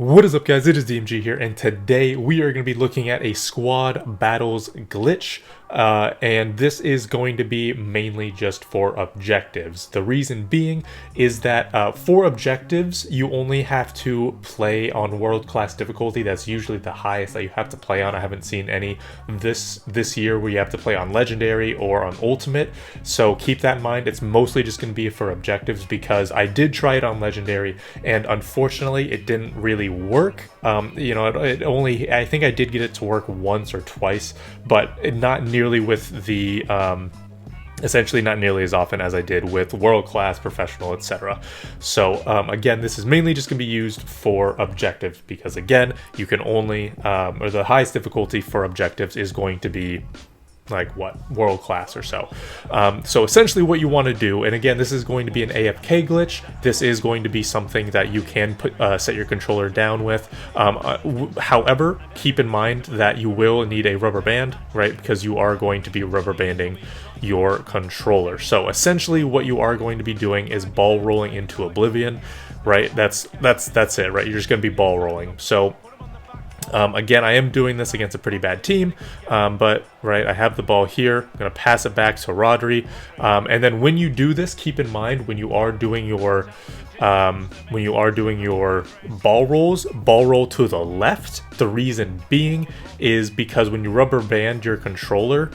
What is up, guys? It is DMG here, and today we are going to be looking at a squad battles glitch, and this is going to be mainly just for objectives. The reason being is that for objectives, you only have to play on world-class difficulty. That's usually the highest that you have to play on. I haven't seen any this year where you have to play on Legendary or on Ultimate, so keep that in mind. It's mostly just going to be for objectives because I did try it on Legendary, and unfortunately, it didn't really work. It only, I think I did get it to work once or twice, but not nearly with the essentially not nearly as often as I did with world class, professional, etc. So again, this is mainly just going to be used for objectives because again, you can only or the highest difficulty for objectives is going to be like world class or so. So essentially what you want to do, and again, this is going to be an AFK glitch. This is going to be something that you can put set your controller down with. However, keep in mind that you will need a rubber band, right? Because you are going to be rubber banding your controller. So essentially what you are going to be doing is ball rolling into oblivion, right? That's it, right? You're just going to be ball rolling. So again, I am doing this against a pretty bad team, but right, I have the ball here. I'm going to pass it back to Rodri, and then when you do this, keep in mind when you are doing your ball roll to the left. The reason being is because when you rubber band your controller,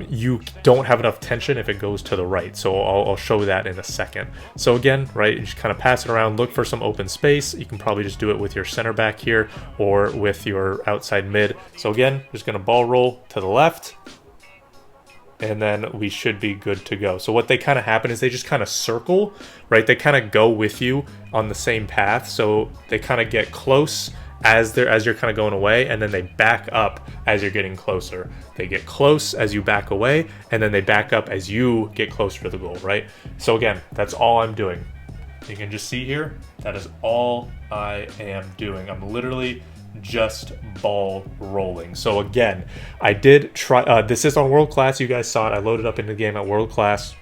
you don't have enough tension if it goes to the right. So I'll show that in a second. So again, right, you just kind of pass it around, look for some open space. You can probably just do it with your center back here or with your outside mid. So again, just going to ball roll to the left, and then we should be good to go. So what they kind of happen is they just kind of circle, right? They kind of go with you on the same path. So they kind of get close as you're kind of going away, and then they back up as you're getting closer. They get close as you back away, and then they back up as you get closer to the goal, right? So again, that's all I'm doing. You can just see here, that is all I am doing. I'm literally just ball rolling. So again, I did try, this is on world class. You guys saw it. I loaded up in the game at world class.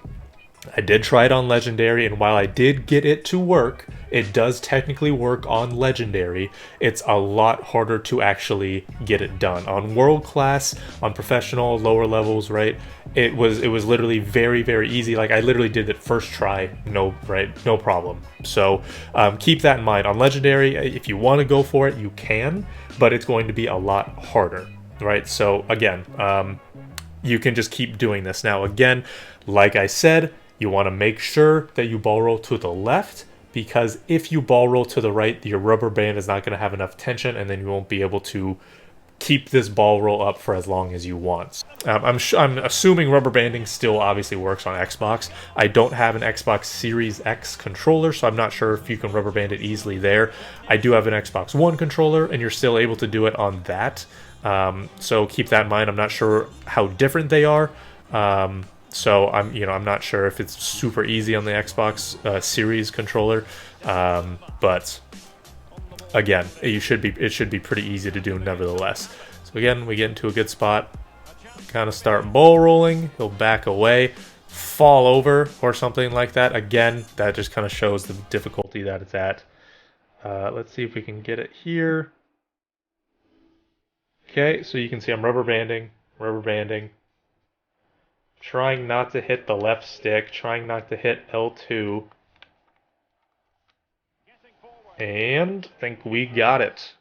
I did try it on legendary, and while I did get it to work, it does technically work on legendary. It's a lot harder to actually get it done on world class, on professional, lower levels, right? It was literally very easy. Like I literally did it first try, no problem. So keep that in mind. On legendary, if you want to go for it, you can, but it's going to be a lot harder, right? So again, you can just keep doing this. Now again, like I said, you want to make sure that you ball roll to the left, because if you ball roll to the right, your rubber band is not going to have enough tension, and then you won't be able to keep this ball roll up for as long as you want. I'm assuming rubber banding still obviously works on Xbox. I don't have an Xbox Series X controller, so I'm not sure if you can rubber band it easily there. I do have an Xbox One controller, and you're still able to do it on that. So keep that in mind. I'm not sure how different they are. So I'm not sure if it's super easy on the Xbox Series controller, but again, it should be pretty easy to do nevertheless. So again, we get into a good spot, kind of start ball rolling. He'll back away, fall over or something like that. Again, that just kind of shows the difficulty that it's at. Let's see if we can get it here. Okay, so you can see I'm rubber banding. Trying not to hit the left stick, trying not to hit L2. And I think we got it.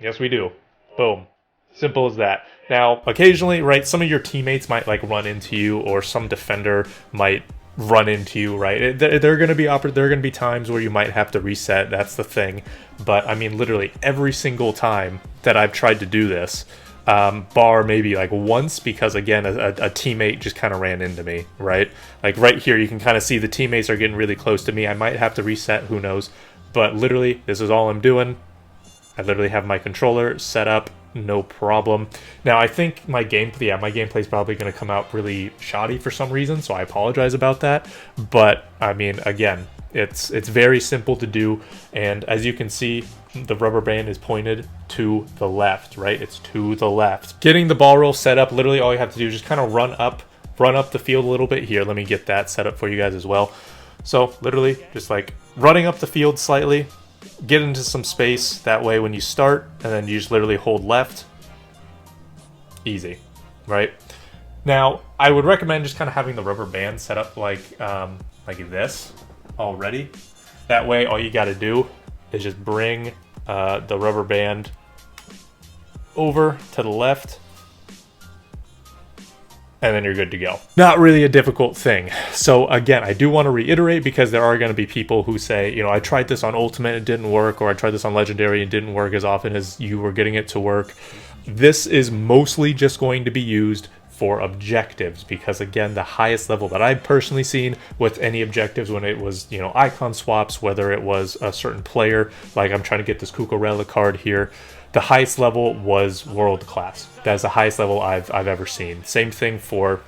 Yes, we do. Boom. Simple as that. Now, occasionally, right, some of your teammates might like run into you, or some defender might run into you, right? There are going to be times where you might have to reset. That's the thing. But I mean, literally every single time that I've tried to do this, bar maybe like once, because again a teammate just kind of ran into me, right? Like right here you can kind of see the teammates are getting really close to me. I might have to reset, who knows, but literally this is all I'm doing. I literally have my controller set up, no problem. Now I think my gameplay is probably going to come out really shoddy for some reason, so I apologize about that. But I mean, again, it's very simple to do, and as you can see, the rubber band is pointed to the left, right? It's to the left. Getting the ball roll set up, literally all you have to do is just kind of run up the field a little bit. Here, let me get that set up for you guys as well. So literally just like running up the field slightly, get into some space. That way when you start, and then you just literally hold left. Easy, right? Now, I would recommend just kind of having the rubber band set up like this already. That way, all you got to do is just bring the rubber band over to the left, and then you're good to go. Not really a difficult thing. So again, I do want to reiterate, because there are going to be people who say, you know, I tried this on Ultimate, it didn't work, or I tried this on Legendary, and it didn't work as often as you were getting it to work. This is mostly just going to be used for objectives, because again, the highest level that I've personally seen with any objectives, when it was, you know, icon swaps, whether it was a certain player, like I'm trying to get this Cucurella card here, the highest level was world class. That's the highest level I've ever seen. Same thing for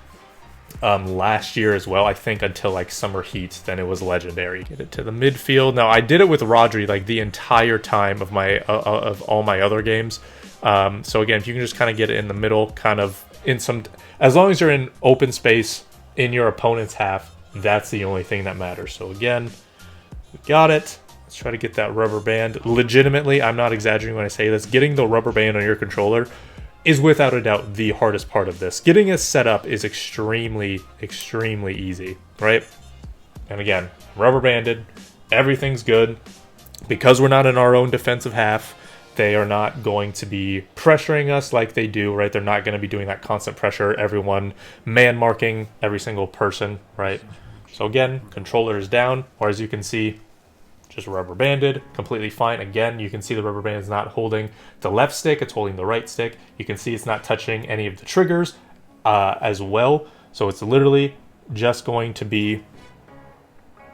last year as well, I think, until like Summer Heat, then it was legendary. Get it to the midfield. Now I did it with Rodri like the entire time of my of all my other games. So again, if you can just kind of get it in the middle, kind of in some, as long as you're in open space in your opponent's half, that's the only thing that matters. So again, we got it. Let's try to get that rubber band. Legitimately, I'm not exaggerating when I say this, getting the rubber band on your controller is without a doubt the hardest part of this. Getting it set up is extremely, extremely easy, right? And again, rubber banded, everything's good. Because we're not in our own defensive half, they are not going to be pressuring us like they do, right? They're not going to be doing that constant pressure, everyone man marking every single person, right? So again, controller is down, or as you can see, just rubber banded, completely fine. Again, you can see the rubber band is not holding the left stick, it's holding the right stick. You can see it's not touching any of the triggers as well. So it's literally just going to be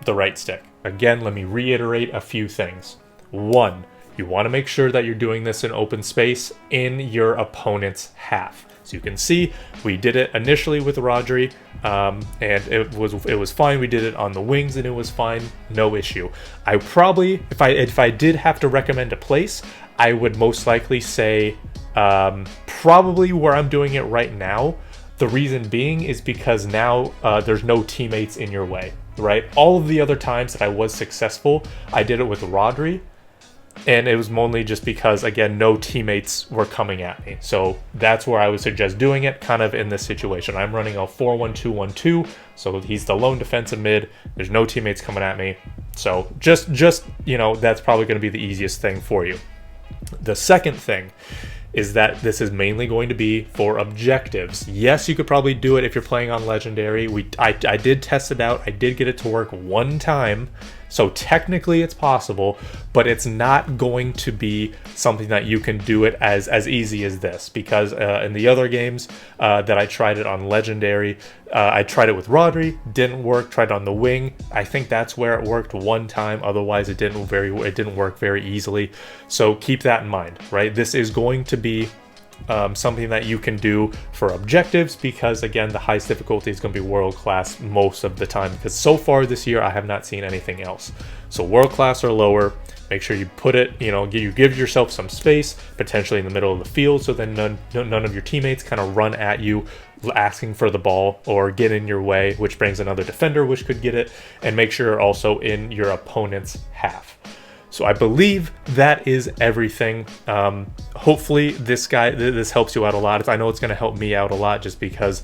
the right stick. Again, let me reiterate a few things. One, you want to make sure that you're doing this in open space in your opponent's half. So you can see we did it initially with Rodri, and it was fine. We did it on the wings and it was fine, no issue. I probably, if I did have to recommend a place, I would most likely say probably where I'm doing it right now. The reason being is because now there's no teammates in your way, right? All of the other times that I was successful, I did it with Rodri. And it was mainly just because, again, no teammates were coming at me. So that's where I would suggest doing it, kind of in this situation. I'm running a 4-1-2-1-2, so he's the lone defensive mid. There's no teammates coming at me. So just you know, that's probably going to be the easiest thing for you. The second thing is that this is mainly going to be for objectives. Yes, you could probably do it if you're playing on Legendary. I did test it out. I did get it to work one time. So technically it's possible, but it's not going to be something that you can do it as easy as this, because in the other games that I tried it on Legendary, I tried it with Rodri, didn't work, tried it on the wing. I think that's where it worked one time. Otherwise it didn't work very easily. So keep that in mind, right? This is going to be something that you can do for objectives, because again, the highest difficulty is going to be world class most of the time, because so far this year I have not seen anything else. So world class or lower, make sure you put it, you know, you give yourself some space, potentially in the middle of the field, so then none of your teammates kind of run at you asking for the ball or get in your way, which brings another defender which could get it, and make sure you're also in your opponent's half. So I believe that is everything. Hopefully this helps you out a lot. I know it's going to help me out a lot, just because,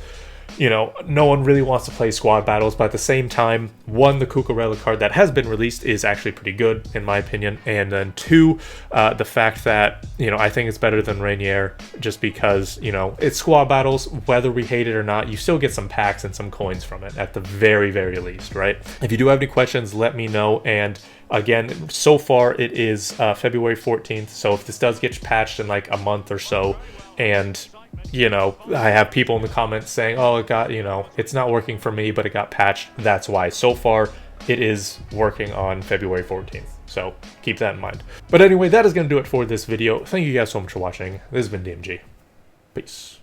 you know, no one really wants to play squad battles, but at the same time, one, the Cucurella card that has been released is actually pretty good in my opinion, and then two, the fact that, you know, I think it's better than Rainier, just because, you know, it's squad battles, whether we hate it or not, you still get some packs and some coins from it at the very, very least, right? If you do have any questions, let me know. And again, so far it is February 14th, so if this does get patched in like a month or so, and you know, I have people in the comments saying, oh, it got, you know, it's not working for me, but it got patched, that's why. So far it is working on February 14th, so keep that in mind. But anyway, that is going to do it for this video. Thank you guys so much for watching. This has been DMG. Peace.